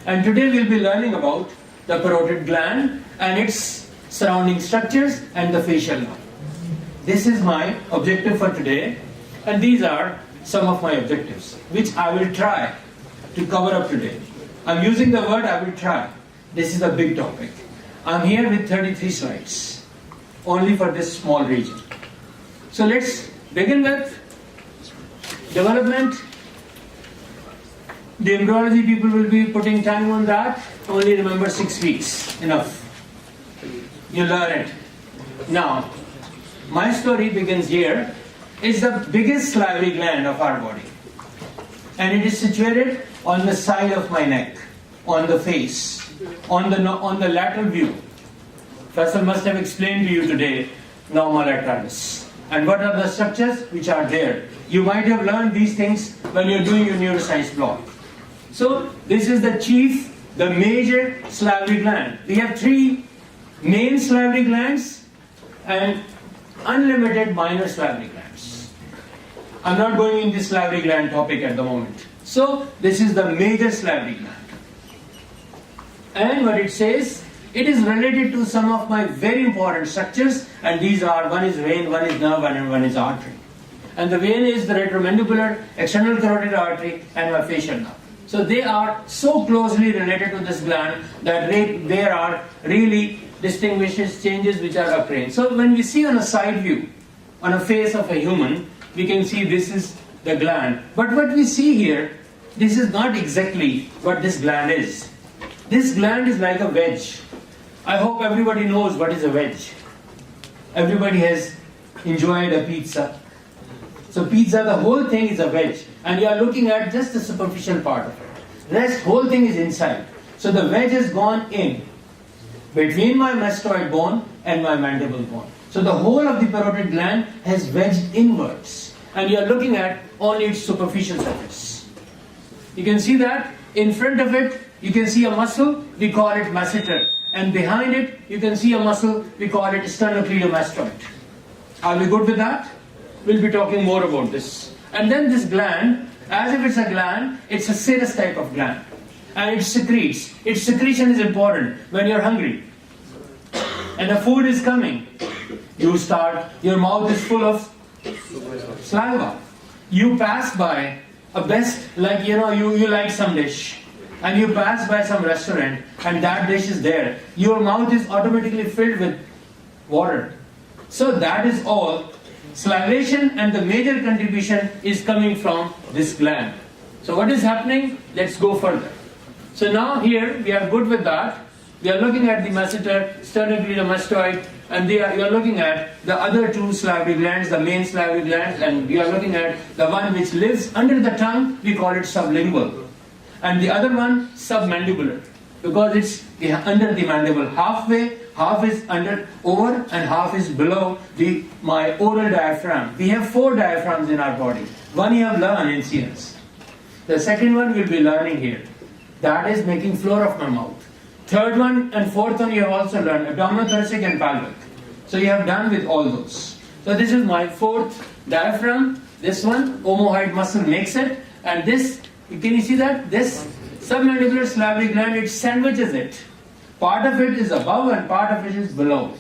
And today we'll be learning about the parotid gland and its surrounding structures and the facial nerve. This is my objective for today, and these are some of my objectives, which I will try to cover up today. I'm using the word I will try. This is a big topic. I'm here with 33 slides, only for this small region. So let's begin with development. The embryology people will be putting time on that. Only remember 6 weeks, enough. You learn it. Now, my story begins here. It's the biggest salivary gland of our body. And it is situated on the side of my neck, on the face, on the lateral view. Faisal must have explained to you today, normal lateralus. And what are the structures which are there? You might have learned these things when you're doing your neuroscience block. So, this is the major salivary gland. We have 3 main salivary glands and unlimited minor salivary glands. I'm not going in this salivary gland topic at the moment. So, this is the major salivary gland. And what it says, it is related to some of my very important structures, and these are, one is vein, one is nerve, and one is artery. And the vein is the retromandibular, external carotid artery, and my facial nerve. So they are so closely related to this gland that there are really distinguishes changes which are occurring. So when we see on a side view, on a face of a human, we can see this is the gland. But what we see here, this is not exactly what this gland is. This gland is like a wedge. I hope everybody knows what is a wedge. Everybody has enjoyed a pizza. So pizza, the whole thing is a wedge, and you are looking at just the superficial part of it. Rest whole thing is inside. So the wedge has gone in between my mastoid bone and my mandible bone. So the whole of the parotid gland has wedged inwards, and you are looking at only its superficial surface. You can see that in front of it, you can see a muscle, we call it masseter, and behind it, you can see a muscle, we call it sternocleidomastoid. Are we good with that? We'll be talking more about this. And then this gland, as if it's a gland, it's a serous type of gland. And it secretes. Its secretion is important when you're hungry. And the food is coming. Your mouth is full of saliva. You pass by a like you like some dish. And you pass by some restaurant and that dish is there. Your mouth is automatically filled with water. So that is all. Salivation, and the major contribution is coming from this gland. So what is happening? Let's go further. So now here we are good with that. We are looking at the masseter, sternocleidomastoid, and you are looking at the other 2 salivary glands, the main salivary glands, and we are looking at the one which lives under the tongue, we call it sublingual. And the other one, submandibular, because it's under the mandible halfway. Half is over and half is below my oral diaphragm. We have 4 diaphragms in our body. One you have learned in CS. The second one we'll be learning here. That is making floor of my mouth. Third one and fourth one you have also learned, abdominothoracic and pelvic. So you have done with all those. So this is my 4th diaphragm. This one, omohyoid muscle makes it. And this, can you see that? This submandibular salivary gland, it sandwiches it. Part of it is above and part of it is below.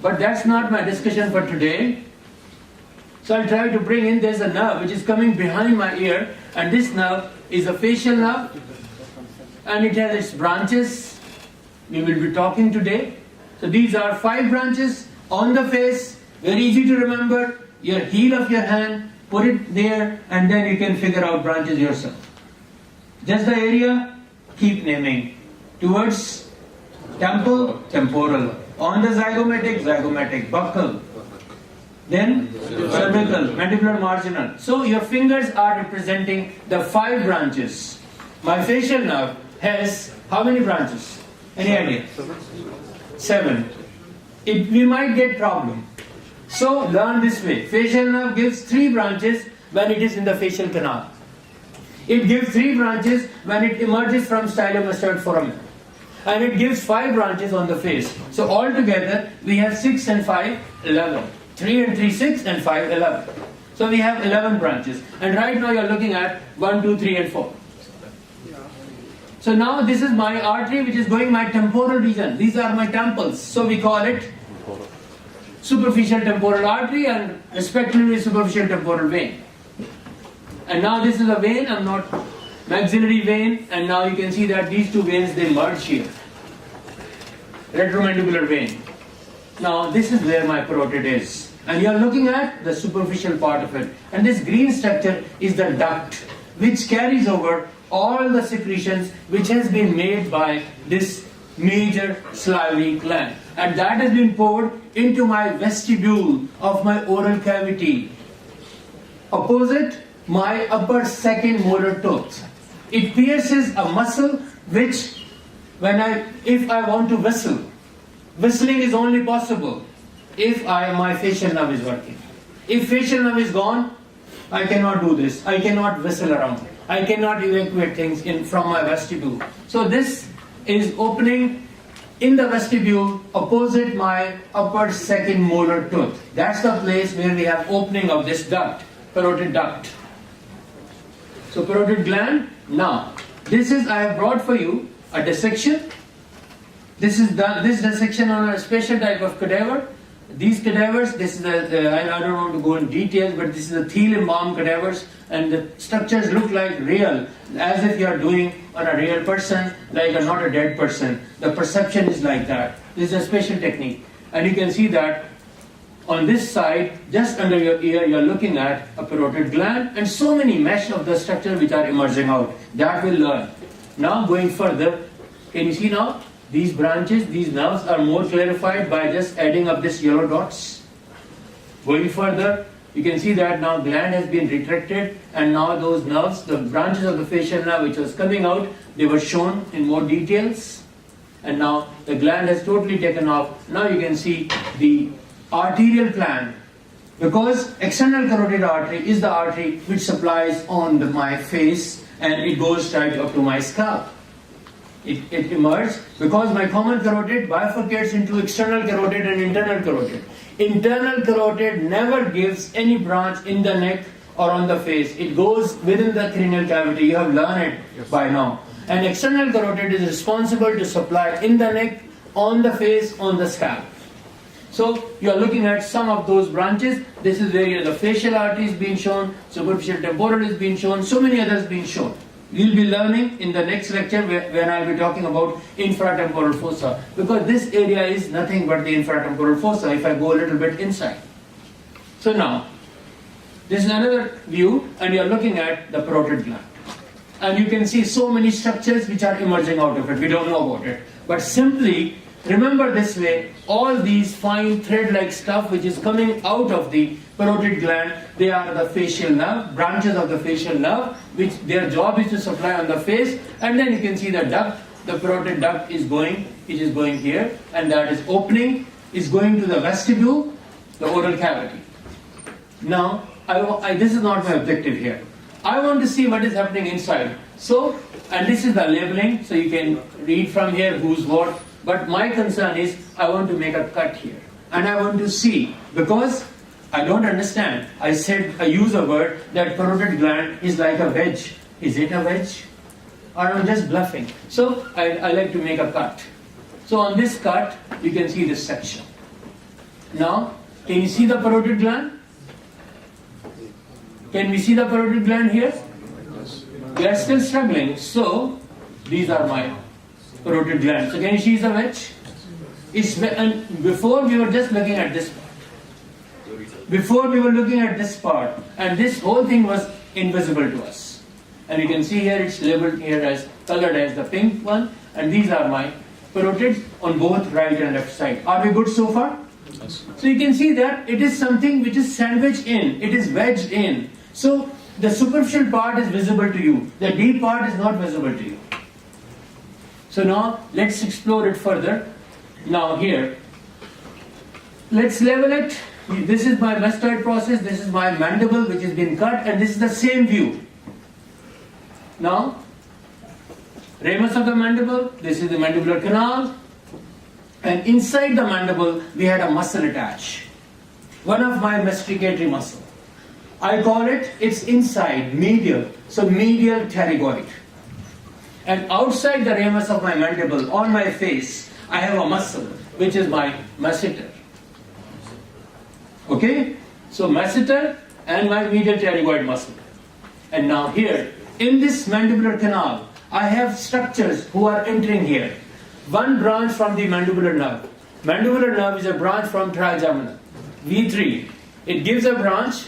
But that's not my discussion for today. So I'll try to bring in, there's a nerve which is coming behind my ear, and this nerve is a facial nerve, and it has its branches. We will be talking today. So these are 5 branches on the face, very easy to remember. Your heel of your hand, put it there, and then you can figure out branches yourself. Just the area, keep naming. Towards temple, temporal. On the zygomatic, zygomatic. Buccal. Then cervical, mandibular marginal. So your fingers are representing the 5 branches. My facial nerve has how many branches? Any idea? 7. We might get problem. So learn this way. Facial nerve gives 3 branches when it is in the facial canal. It gives 3 branches when it emerges from stylomastoid foramen. And it gives 5 branches on the face. So altogether we have 6 and 5, 11. 3 and 3, 6 and 5, 11. So we have 11 branches. And right now you are looking at 1, 2, 3 and 4. So now this is my artery which is going my temporal region. These are my temples. So we call it superficial temporal artery and respectively superficial temporal vein. And now this is a vein, I'm not maxillary vein, and now you can see that these two veins, they merge here. Retromandibular vein. Now this is where my parotid is. And you are looking at the superficial part of it. And this green structure is the duct which carries over all the secretions which has been made by this major salivary gland. And that has been poured into my vestibule of my oral cavity, opposite my upper second molar tooth. It pierces a muscle which, if I want to whistle, whistling is only possible if my facial nerve is working. If facial nerve is gone, I cannot do this. I cannot whistle around. I cannot evacuate things from my vestibule. So this is opening in the vestibule opposite my upper second molar tooth. That's the place where we have opening of this duct, parotid duct. So parotid gland. Now, I have brought for you a dissection. This dissection on a special type of cadaver. These cadavers, I don't want to go in details, but this is the thiel embalmed cadavers, and the structures look like real, as if you are doing on a real person, like not a dead person. The perception is like that. This is a special technique. And you can see that on this side, just under your ear, you are looking at a parotid gland, and so many mesh of the structure which are emerging out. That will learn. Now going further, can you see now? These branches, these nerves are more clarified by just adding up this yellow dots. Going further, you can see that now gland has been retracted, and now those nerves, the branches of the facial nerve which was coming out, they were shown in more details. And now the gland has totally taken off. Now you can see the arterial gland, because external carotid artery is the artery which supplies on my face, and it goes right up to my scalp. It emerged because my common carotid bifurcates into external carotid and internal carotid. Internal carotid never gives any branch in the neck or on the face. It goes within the cranial cavity. You have learned it by now. And external carotid is responsible to supply in the neck, on the face, on the scalp. So you are looking at some of those branches. This is where the facial artery is being shown, superficial temporal is being shown, so many others being shown. We'll be learning in the next lecture when I'll be talking about infratemporal fossa, because this area is nothing but the infratemporal fossa if I go a little bit inside. So now, this is another view, and you're looking at the parotid gland. And you can see so many structures which are emerging out of it. We don't know about it. But simply remember this way, all these fine thread-like stuff which is coming out of the parotid gland, they are the facial nerve, branches of the facial nerve, which their job is to supply on the face. And then you can see the duct, the parotid duct is going here, and that is opening, is going to the vestibule, the oral cavity. Now, this is not my objective here. I want to see what is happening inside. So, and this is the labeling, so you can read from here who's what. But my concern is, I want to make a cut here. And I want to see, because I don't understand. I use a word that parotid gland is like a wedge. Is it a wedge? Or I'm just bluffing? So I like to make a cut. So on this cut, you can see this section. Now, can you see the parotid gland? Can we see the parotid gland here? We are still struggling. So these are my parotid glands. So can you see the wedge? And before we were just looking at this part. Before we were looking at this part, and this whole thing was invisible to us. And you can see here it's labeled here as colored as the pink one, and these are my parotids on both right and left side. Are we good so far? Yes. So you can see that it is something which is sandwiched in, it is wedged in. So the superficial part is visible to you, the deep part is not visible to you. So now let's explore it further. Now here, let's level it. This is my mastoid process, this is my mandible which has been cut, and this is the same view. Now, ramus of the mandible, this is the mandibular canal, and inside the mandible we had a muscle attached. One of my masticatory muscle. I call it, it's inside, medial, so medial pterygoid. And outside the ramus of my mandible, on my face, I have a muscle, which is my masseter. Okay? So masseter and my medial pterygoid muscle. And now here, in this mandibular canal, I have structures who are entering here. One branch from the mandibular nerve. Mandibular nerve is a branch from trigeminal. V3. It gives a branch,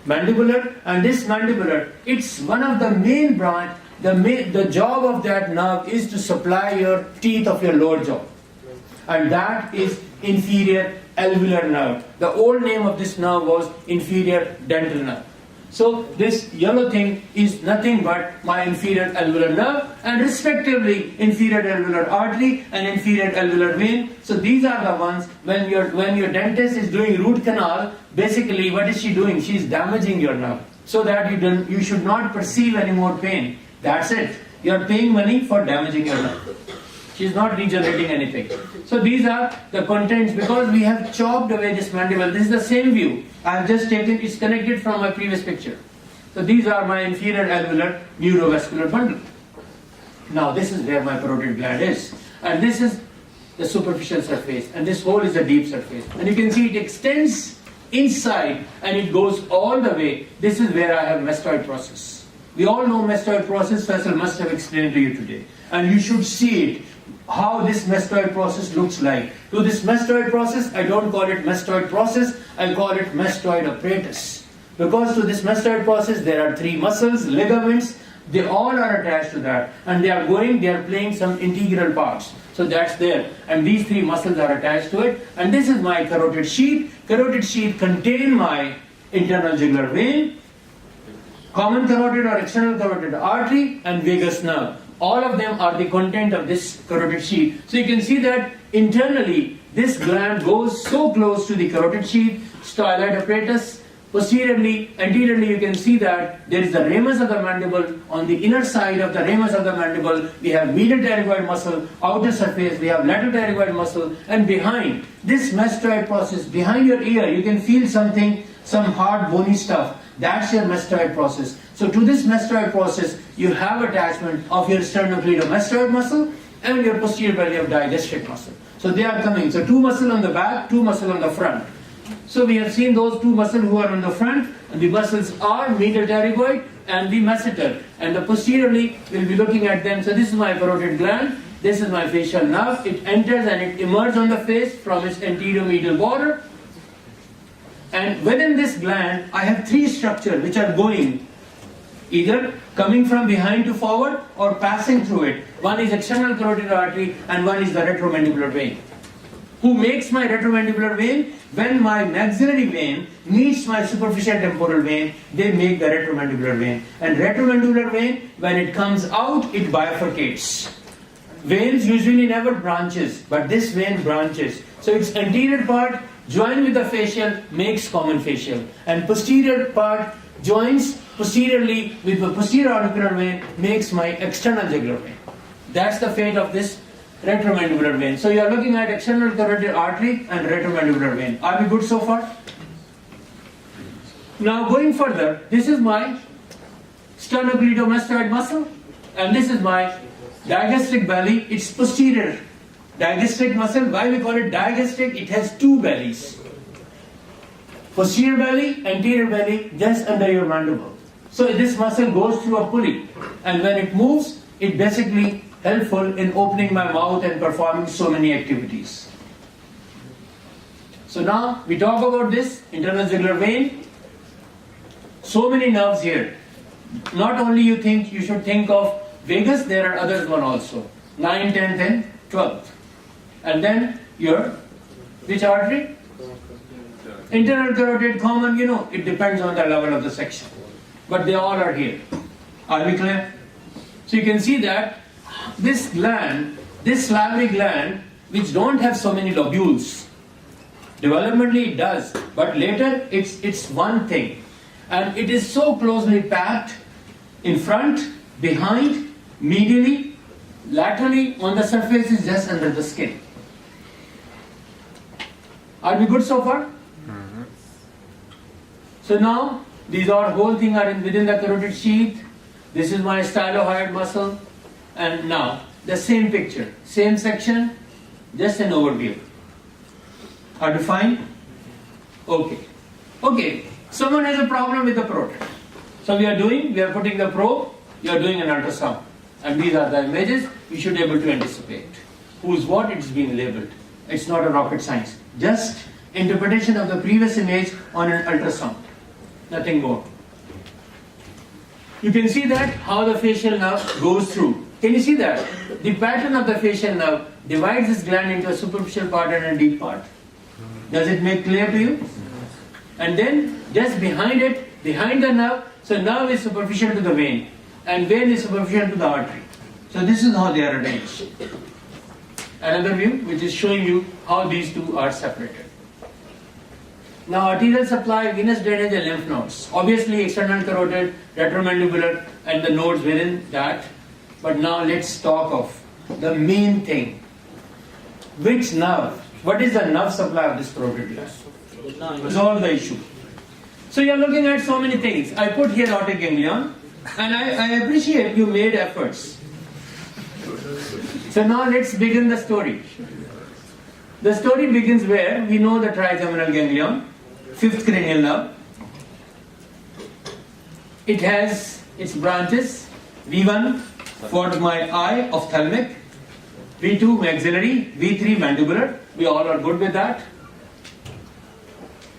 mandibular, and this mandibular, it's one of the main branch. The job of that nerve is to supply your teeth of your lower jaw. And that is inferior alveolar nerve. The old name of this nerve was inferior dental nerve. So this yellow thing is nothing but my inferior alveolar nerve, and respectively inferior alveolar artery and inferior alveolar vein. So these are the ones when your dentist is doing root canal, basically what is she doing? She is damaging your nerve so that you should not perceive any more pain. That's it. You are paying money for damaging your nerve. She is not regenerating anything. So these are the contents, because we have chopped away this mandible. This is the same view. I have just taken, it's connected from my previous picture. So these are my inferior alveolar neurovascular bundle. Now this is where my parotid gland is. And this is the superficial surface. And this whole is the deep surface. And you can see it extends inside and it goes all the way. This is where I have mastoid process. We all know mastoid process. Faisal must have explained to you today. And you should see it, how this mastoid process looks like. To this mastoid process, I don't call it mastoid process, I call it mastoid apparatus. Because to this mastoid process, there are 3 muscles, ligaments, they all are attached to that. And they are playing some integral parts. So that's there. And these 3 muscles are attached to it. And this is my carotid sheath. Carotid sheath contain my internal jugular vein, common carotid or external carotid artery, and vagus nerve. All of them are the content of this carotid sheath. So you can see that internally this gland goes so close to the carotid sheath, styloid apparatus. Posteriorly, anteriorly, you can see that there is the ramus of the mandible. On the inner side of the ramus of the mandible, we have medial pterygoid muscle. Outer surface, we have lateral pterygoid muscle. And behind this mastoid process, behind your ear, you can feel something, some hard bony stuff. That's your mastoid process. So to this mastoid process, you have attachment of your sternocleidomastoid muscle and your posterior belly of digastric muscle. So they are coming. So 2 muscles on the back, 2 muscles on the front. So we have seen those 2 muscles who are on the front, and the muscles are medial pterygoid and the masseter. And the posteriorly, we'll be looking at them. So this is my parotid gland. This is my facial nerve. It enters and it emerges on the face from its anterior medial border. And within this gland, I have 3 structures which are going, either coming from behind to forward or passing through it. One is external carotid artery and one is the retromandibular vein. Who makes my retromandibular vein? When my maxillary vein meets my superficial temporal vein, they make the retromandibular vein. And retromandibular vein, when it comes out, it bifurcates. Veins usually never branches, but this vein branches. So its anterior part joined with the facial makes common facial, and posterior part joins posteriorly with the posterior auricular vein makes my external jugular vein. That's the fate of this retromandibular vein. So you are looking at external carotid artery and retromandibular vein. Are we good so far? Now going further, this is my sternocleidomastoid muscle and this is my digastric belly. It's posterior digastric muscle. Why we call it digastric? It has 2 bellies. Posterior belly, anterior belly, just under your mandible. So this muscle goes through a pulley, and when it moves, it basically helpful in opening my mouth and performing so many activities. So now we talk about this internal jugular vein. So many nerves here. Not only you should think of vagus, there are others one also. 9, 10th and 12th. And then your, which artery? Internal carotid, common, it depends on the level of the section. But they all are here. Are we clear? So you can see that this gland, this salivary gland, which don't have so many lobules, developmentally it does, but later it's one thing. And it is so closely packed in front, behind, medially, laterally, on the surface is just under the skin. Are we good so far? So now, these whole thing are within the carotid sheath. This is my stylohyoid muscle. And now the same picture, same section, just an overview. Are you fine? Okay. Okay. Someone has a problem with the parotid. So we are putting the probe, you are doing an ultrasound. And these are the images, we should be able to anticipate. Who's what, it's being labeled. It's not a rocket science. Just interpretation of the previous image on an ultrasound. Nothing more. You can see that how the facial nerve goes through. Can you see that? The pattern of the facial nerve divides this gland into a superficial part and a deep part. Does it make clear to you? And then just behind it, behind the nerve, so nerve is superficial to the vein and vein is superficial to the artery. So this is how they are arranged. Another view which is showing you how these two are separated. Now arterial supply, venous drainage and lymph nodes. Obviously external carotid, retromandibular and the nodes within that. But now let's talk of the main thing. Which nerve? What is the nerve supply of this parotid gland? Resolve the issue. So you are looking at so many things. I put here aortic ganglion and I appreciate you made efforts. So now let's begin the story. The story begins where we know the trigeminal ganglion, fifth cranial nerve. It has its branches, V1 for my eye, ophthalmic, V2 maxillary, V3 mandibular. We all are good with that.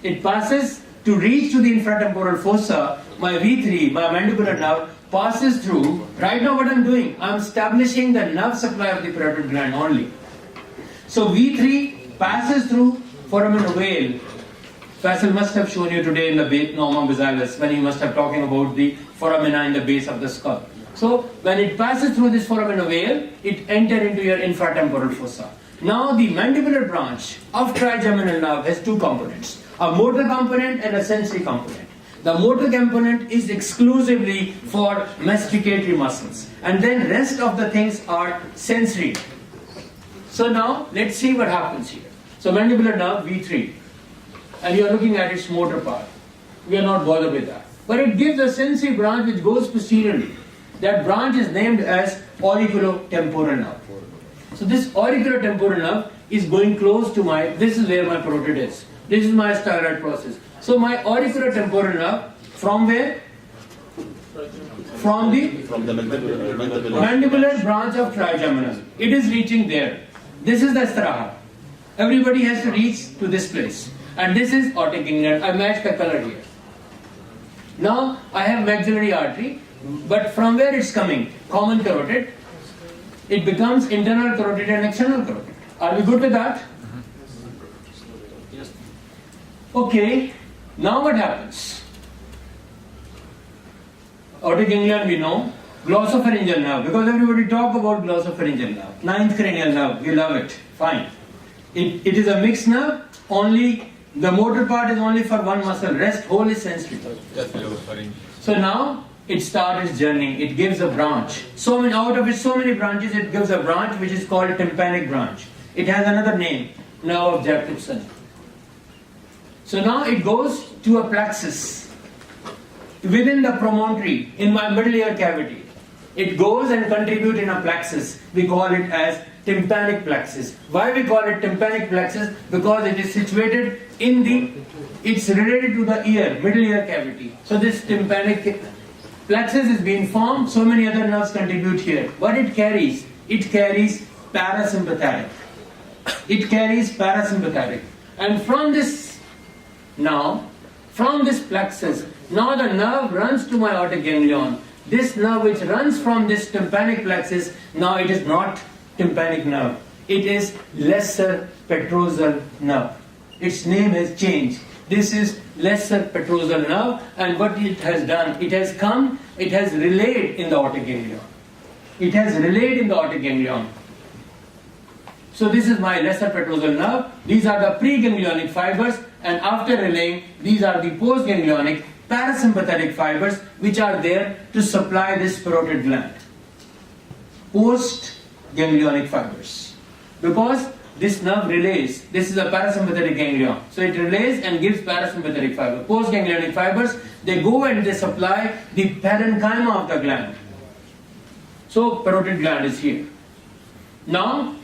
It passes to reach to the infratemporal fossa. My V3, my mandibular nerve, passes through. Right now what I'm doing, I'm establishing the nerve supply of the parotid gland only. So V3 passes through foramen ovale. Faisal must have shown you today in the norma bisalis when he must have talking about the foramina in the base of the skull. So when it passes through this foramen ovale, it enters into your infratemporal fossa. Now the mandibular branch of trigeminal nerve has two components, a motor component and a sensory component. The motor component is exclusively for masticatory muscles and then rest of the things are sensory. So now let's see what happens here. So mandibular nerve V3 and you are looking at its motor part. We are not bothered with that. But it gives a sensory branch which goes posteriorly. That branch is named as auriculotemporal nerve. So this auriculotemporal nerve is going close to this is where my parotid is. This is my styloid process. So my auriculotemporal nerve, from where? From the mandibular branch of trigeminal. It is reaching there. This is the straha. Everybody has to reach to this place. And this is aortic ganglion. I matched the color here. Now I have maxillary artery, but from where it's coming? Common carotid. It becomes internal carotid and external carotid. Are we good with that? Yes. Okay. Now what happens? Aortic ganglion we know. Glossopharyngeal nerve, because everybody talk about glossopharyngeal nerve. Ninth cranial nerve, we love it. Fine. It is a mixed nerve. Only the motor part is only for one muscle. Rest whole is sensory. So now it starts its journey. It gives a branch. So many out of its so many branches, it gives a branch which is called tympanic branch. It has another name, nerve of Jacobson. So now it goes to a plexus within the promontory in my middle ear cavity. It goes and contributes in a plexus. We call it as tympanic plexus. Why we call it tympanic plexus? Because it is situated in it's related to the ear, middle ear cavity. So this tympanic plexus is being formed, so many other nerves contribute here. What it carries? It carries parasympathetic. It carries parasympathetic. And from this plexus, now the nerve runs to my aortic ganglion. This nerve which runs from this tympanic plexus, now it is not tympanic nerve. It is lesser petrosal nerve. Its name has changed. This is lesser petrosal nerve, and what it has done, it has relayed in the aortic ganglion. It has relayed in the aortic ganglion. So this is my lesser petrosal nerve. These are the preganglionic fibers, and after relaying, these are the postganglionic parasympathetic fibers which are there to supply this parotid gland. Postganglionic fibers. Because this nerve relays, this is a parasympathetic ganglion. So it relays and gives parasympathetic fiber. Postganglionic fibers, they go and they supply the parenchyma of the gland. So parotid gland is here. Now,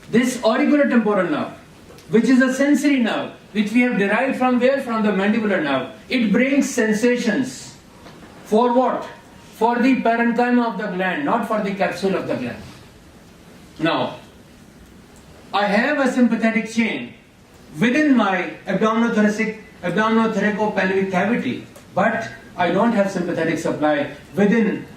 this auriculotemporal nerve, which is a sensory nerve, which we have derived from where? From the mandibular nerve. It brings sensations. For what? For the parenchyma of the gland, not for the capsule of the gland. Now, I have a sympathetic chain within my abdominothoraco-pelvic cavity, but I don't have sympathetic supply within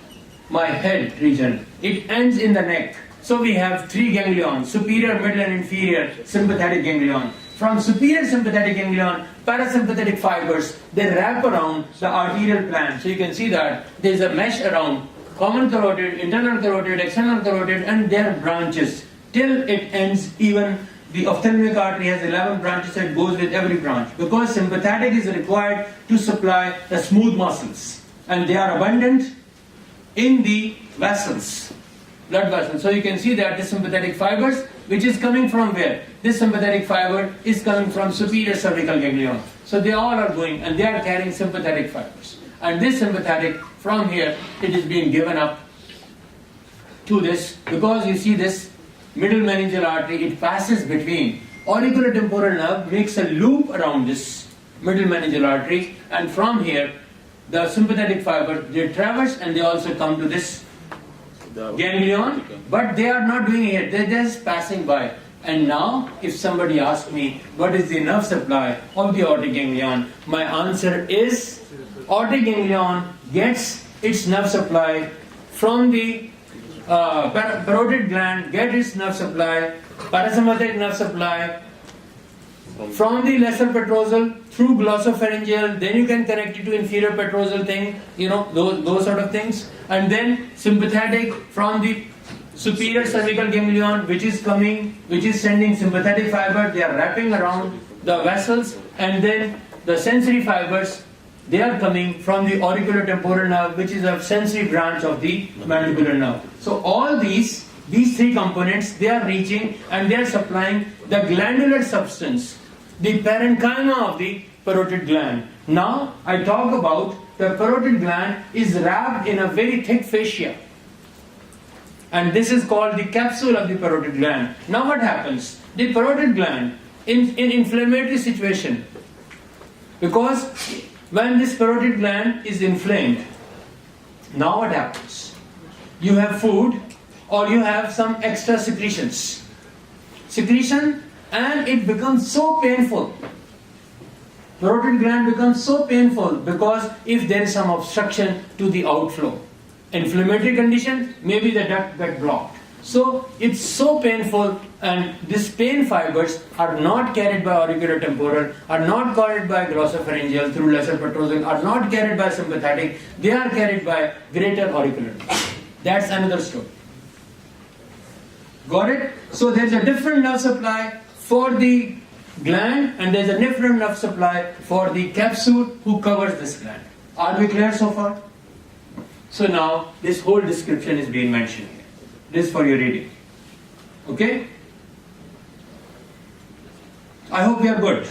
my head region. It ends in the neck. So we have three ganglions, superior, middle and inferior sympathetic ganglion. From superior sympathetic ganglion, parasympathetic fibers, they wrap around the arterial plan. So you can see that there is a mesh around common carotid, internal carotid, external carotid, and their branches till it ends. Even the ophthalmic artery has 11 branches, so it goes with every branch, because sympathetic is required to supply the smooth muscles, and they are abundant in the vessels, blood vessels. So you can see that the sympathetic fibers, which is coming from where? This sympathetic fiber is coming from superior cervical ganglion. So they all are going and they are carrying sympathetic fibers. And this sympathetic, from here, it is being given up to this, because you see this middle meningeal artery, it passes between auriculotemporal nerve, makes a loop around this middle meningeal artery, and from here, the sympathetic fiber, they traverse and they also come to this ganglion, but they are not doing it, they're just passing by. And now, if somebody asks me, what is the nerve supply of the aortic ganglion? My answer is, aortic ganglion gets its nerve supply from the parotid gland, gets its nerve supply, parasympathetic nerve supply, from the lesser petrosal through glossopharyngeal, then you can connect it to inferior petrosal thing, those sort of things, and then sympathetic from the superior cervical ganglion, which is sending sympathetic fiber, they are wrapping around the vessels, and then the sensory fibers, they are coming from the auriculotemporal nerve, which is a sensory branch of the mandibular nerve. So all these three components, they are reaching and they are supplying the glandular substance, the parenchyma of the parotid gland. Now I talk about the parotid gland is wrapped in a very thick fascia, and this is called the capsule of the parotid gland. Now what happens? The parotid gland in inflammatory situation, because when this parotid gland is inflamed, now what happens? You have food or you have some extra secretion, and it becomes so painful. Parotid gland becomes so painful because if there is some obstruction to the outflow, inflammatory condition, maybe the duct got blocked. So it's so painful, and these pain fibers are not carried by auriculotemporal, are not carried by glossopharyngeal through lesser petrosal, are not carried by sympathetic, they are carried by greater auricular. That's another story. Got it? So there's a different nerve supply for the gland, and there's a different nerve supply for the capsule who covers this gland. Are we clear so far? So now this whole description is being mentioned here. This is for your reading. Okay? I hope we are good.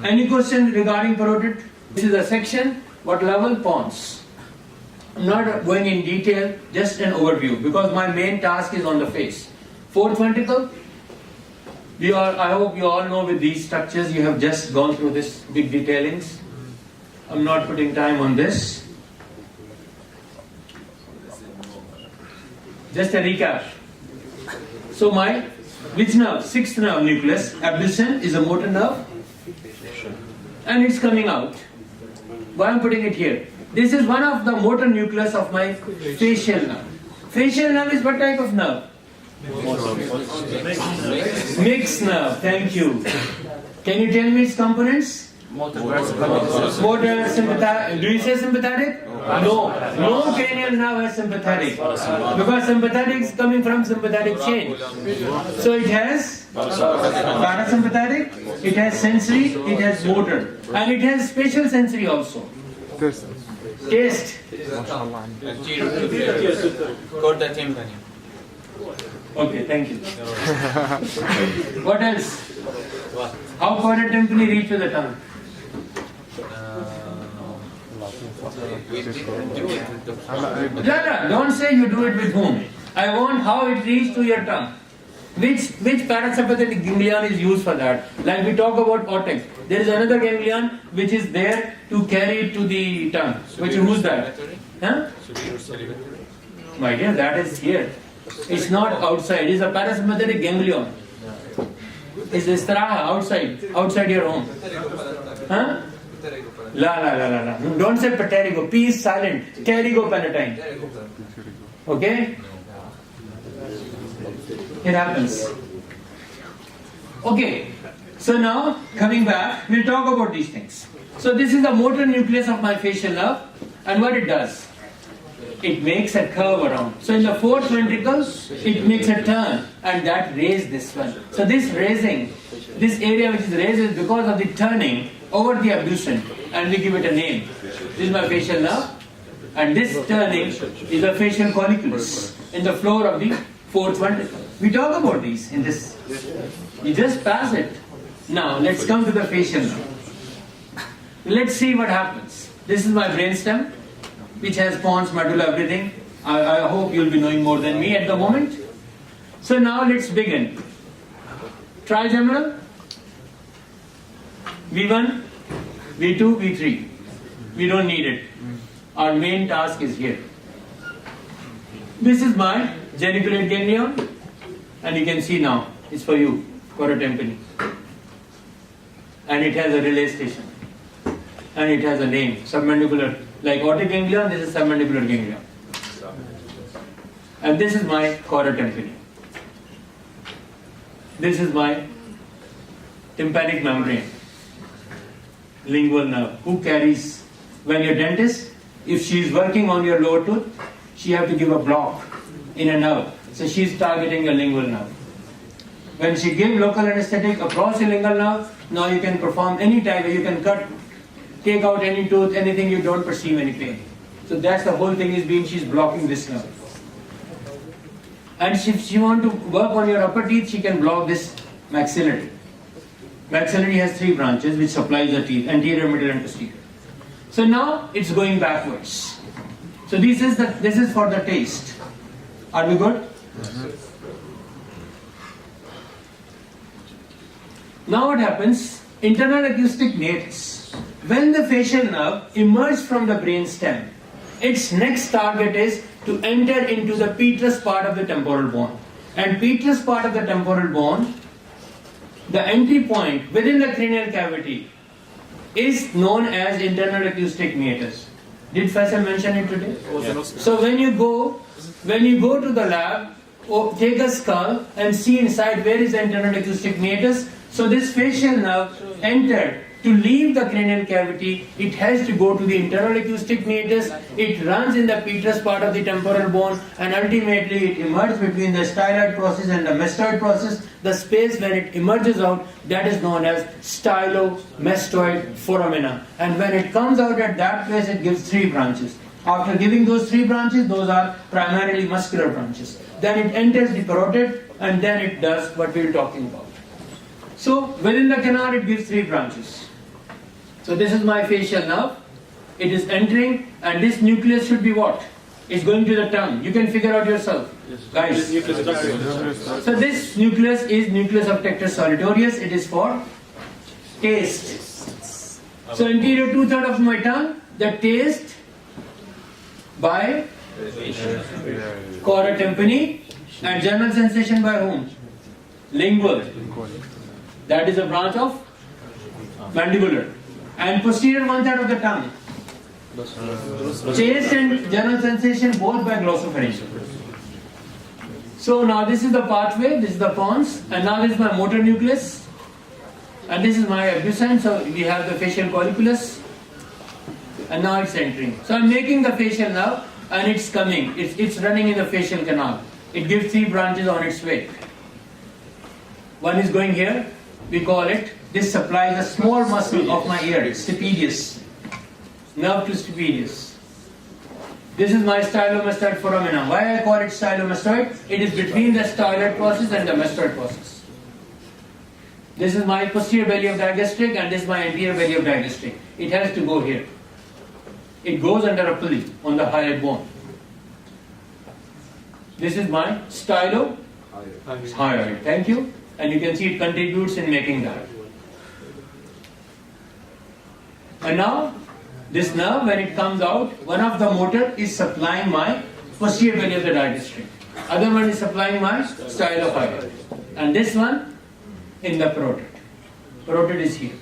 Any question regarding parotid? This is a section. What level? Pons. I'm not going in detail, just an overview, because my main task is on the face. Fourth ventricle. I hope you all know with these structures, you have just gone through this big detailings. I'm not putting time on this. Just a recap. So which nerve? Sixth nerve nucleus, abduction, is a motor nerve, and it's coming out. Why I'm putting it here? This is one of the motor nucleus of my facial nerve. Facial nerve is what type of nerve? Mixed nerve. Thank you. Can you tell me its components? Motor, sympathetic. Do you say sympathetic? No. No cranial nerve has sympathetic, because sympathetic is coming from sympathetic chain. So it has parasympathetic, it has sensory, it has motor, and it has spatial sensory also. Taste. Okay, thank you. What else? How far a tympani reach to the tongue? Don't say you do it with whom. I want how it reaches to your tongue. Which parasympathetic ganglion is used for that? Like we talk about cortex. There is another ganglion which is there to carry it to the tongue. Which who's that? Huh? My dear, that is here. It's not outside. It's a parasympathetic ganglion. It's istiraha outside your home. Huh? La. Don't say pterigo. P is silent. Pterigo palatine. Okay? It happens. Okay. So now, coming back, we'll talk about these things. So this is the motor nucleus of my facial nerve, and what it does? It makes a curve around. So in the fourth ventricle, it makes a turn, and that raises this one. So this raising, this area which is raised is because of the turning over the abduction, and we give it a name. This is my facial nerve, and this turning is a facial colliculus in the floor of the fourth ventricle. We talk about these in this. You just pass it. Now let's come to the facial nerve. Let's see what happens. This is my brainstem, which has pons, medulla, everything. I hope you'll be knowing more than me at the moment. So now let's begin. Trigeminal, V1, V2, V3. We don't need it. Our main task is here. This is my geniculate ganglion, and you can see now, it's for you, chorotympany. And it has a relay station. And it has a name, submandibular. Like aortic ganglion, this is submandibular ganglion. And this is my chorotympany. This is my tympanic membrane, lingual nerve. Who carries? When your dentist, if she is working on your lower tooth, she have to give a block in a nerve. So she is targeting your lingual nerve. When she gives local anesthetic across your lingual nerve, now you can perform any type, you can cut, take out any tooth, anything, you don't perceive any pain. So that's the whole thing is being, she's blocking this nerve. And if she want to work on your upper teeth, she can block this maxillary. Maxillary has 3 branches which supplies the teeth, anterior, middle and posterior. So now it's going backwards. So this is for the taste. Are we good? Now what happens? Internal acoustic nates. When the facial nerve emerges from the brain stem, its next target is to enter into the petrous part of the temporal bone. And petrous part of the temporal bone, the entry point within the cranial cavity is known as internal acoustic meatus. Did Faisal mention it today? Yes. So when you go to the lab, take a skull and see inside where is the internal acoustic meatus. So this facial nerve entered. To leave the cranial cavity, it has to go to the internal acoustic meatus. It runs in the petrous part of the temporal bone, and ultimately it emerges between the styloid process and the mastoid process. The space when it emerges out, that is known as stylomastoid foramina. And when it comes out at that place, it gives 3 branches. After giving those 3 branches, those are primarily muscular branches. Then it enters the parotid, and then it does what we were talking about. So within the canal, it gives 3 branches. So this is my facial nerve. It is entering, and this nucleus should be what? It's going to the tongue. You can figure out yourself, guys. So this nucleus is nucleus of Tectus solitorius. It is for taste. So anterior 2/3 of my tongue, the taste by chorotympany, and general sensation by whom? Lingual. That is a branch of mandibular. And posterior 1/3 of the tongue. Taste and general sensation both by glossopharyngeal. So now this is the pathway, this is the pons, and now this is my motor nucleus, and this is my abduction. So we have the facial colliculus, and now it's entering. So I'm making the facial nerve, and it's coming. It's running in the facial canal. It gives 3 branches on its way. One is going here. We call it. This supplies a small muscle of my ear, stapedius, nerve to stapedius. This is my stylomastoid foramina. Why I call it stylomastoid? It is between the styloid process and the mastoid process. This is my posterior belly of digastric, and this is my anterior belly of digastric. It has to go here. it goes under a pulley on the hyoid bone. This is my stylohyoid. Thank you. And you can see it contributes in making that. And now, this nerve, when it comes out, one of the motor is supplying my posterior belly of the diastole. Other one is supplying my stylohyoid. And this one in the parotid. Parotid is here.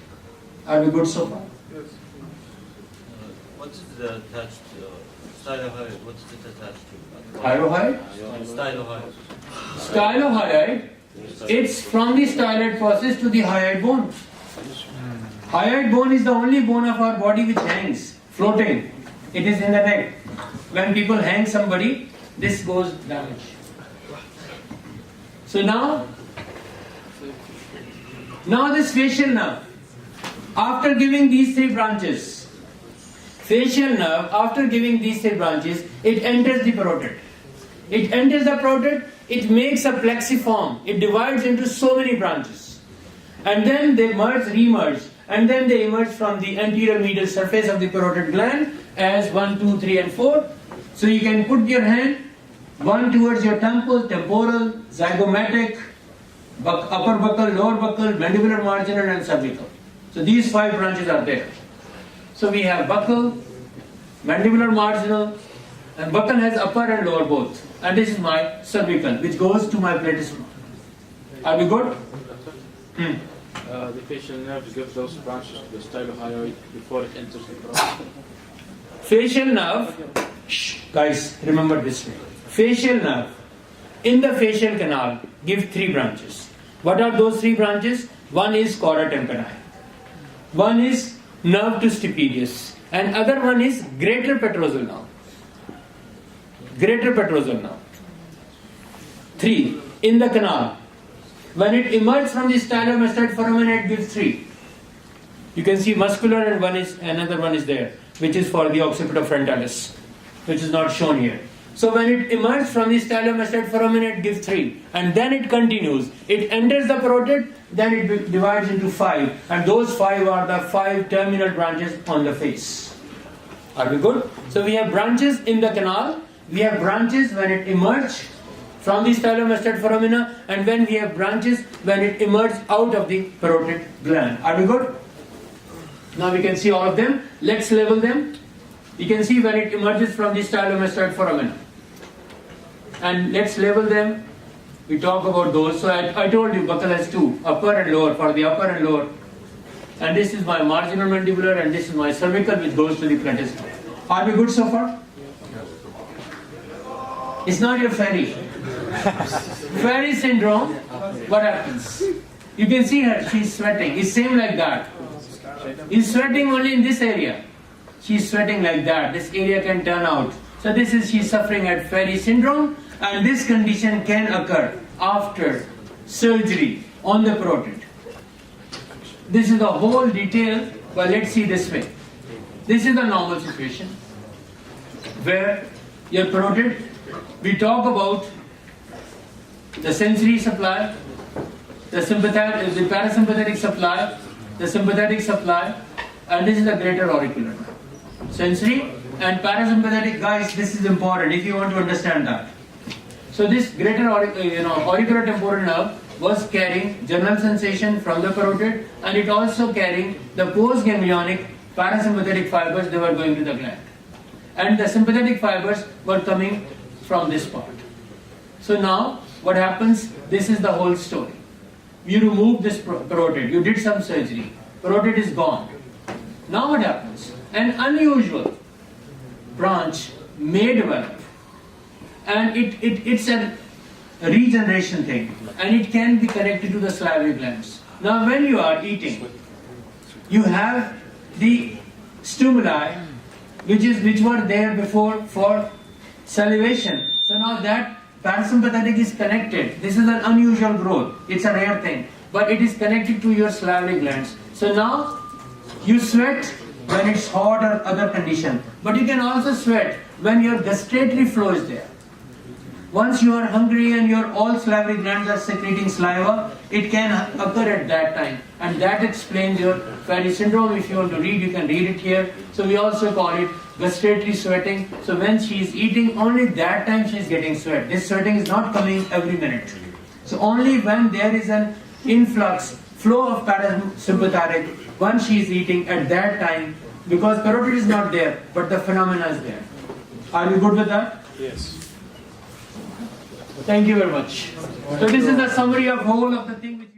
Are we good so far? What's the attached stylohyoid? What's it attached to? Thyroid? Stylohyoid. Stylohyoid, it's from the styloid process to the hyoid bone. Hyoid bone is the only bone of our body which hangs, floating. It is in the neck. When people hang somebody, this goes damaged. So now this facial nerve, after giving these three branches, facial nerve, after giving these three branches, it enters the parotid. It enters the parotid, it makes a plexiform. It divides into so many branches. And then they merge, remerge, and then they emerge from the anterior medial surface of the parotid gland as 1, 2, 3, and 4. So you can put your hand, one towards your temple, temporal, zygomatic, upper buccal, lower buccal, mandibular marginal, and cervical. So these 5 branches are there. So we have buccal, mandibular marginal, and buccal has upper and lower both. And this is my cervical, which goes to my platysma. Are we good? The facial nerve gives those branches to the stylohyoid before it enters the parotid. Facial nerve, guys, remember this way. Facial nerve, in the facial canal, give 3 branches. What are those 3 branches? One is chora tympani. One is nerve to stapedius. And other one is greater petrosal nerve. Greater petrosal nerve. 3. In the canal. When it emerges from the stylomastoid foramen, it gives 3. You can see muscular and another one is there, which is for the occipito frontalis, which is not shown here. So when it emerges from the stylomastoid foramen, it gives 3. And then it continues. It enters the parotid, then it divides into 5. And those 5 are the 5 terminal branches on the face. Are we good? So we have branches in the canal. We have branches when it emerges from the stylomastoid foramina, and when we have branches when it emerges out of the parotid gland. Are we good? Now we can see all of them. Let's label them. You can see when it emerges from the stylomastoid foramina. And let's label them. We talk about those. So I told you buccal has 2, upper and lower, for the upper and lower. And this is my marginal mandibular, and this is my cervical, which goes to the platysma. Are we good so far? It's not your fairy. Fairy syndrome, what happens? You can see her, she's sweating. It's same like that. He's sweating only in this area. She's sweating like that. This area can turn out. So she's suffering at fairy syndrome, and this condition can occur after surgery on the parotid. This is the whole detail, but let's see this way. This is the normal situation where your parotid, we talk about the sensory supply, the parasympathetic supply, the sympathetic supply, and this is the greater auricular nerve. Sensory and parasympathetic, guys, this is important if you want to understand that. So this greater auricular temporal nerve was carrying general sensation from the parotid, and it also carrying the postganglionic parasympathetic fibers. They were going to the gland, and the sympathetic fibers were coming from this part. So now what happens? This is the whole story. You remove this parotid, you did some surgery, parotid is gone. Now what happens? An unusual branch may develop, and it's a regeneration thing, and it can be connected to the salivary glands. Now when you are eating, you have the stimuli which were there before for salivation. So now that parasympathetic is connected. This is an unusual growth. It's a rare thing, but it is connected to your salivary glands. So now you sweat when it's hot or other condition, but you can also sweat when your gustatory flow is there. Once you are hungry and your all salivary glands are secreting saliva, it can occur at that time. And that explains your Fary syndrome. If you want to read, you can read it here. So we also call it gustatory sweating. So when she is eating, only that time she is getting sweat. This sweating is not coming every minute. So only when there is an influx, flow of parasympathetic, when she is eating at that time, because parotid is not there, but the phenomena is there. Are you good with that? Yes. Thank you very much. So this is the summary of whole of the thing.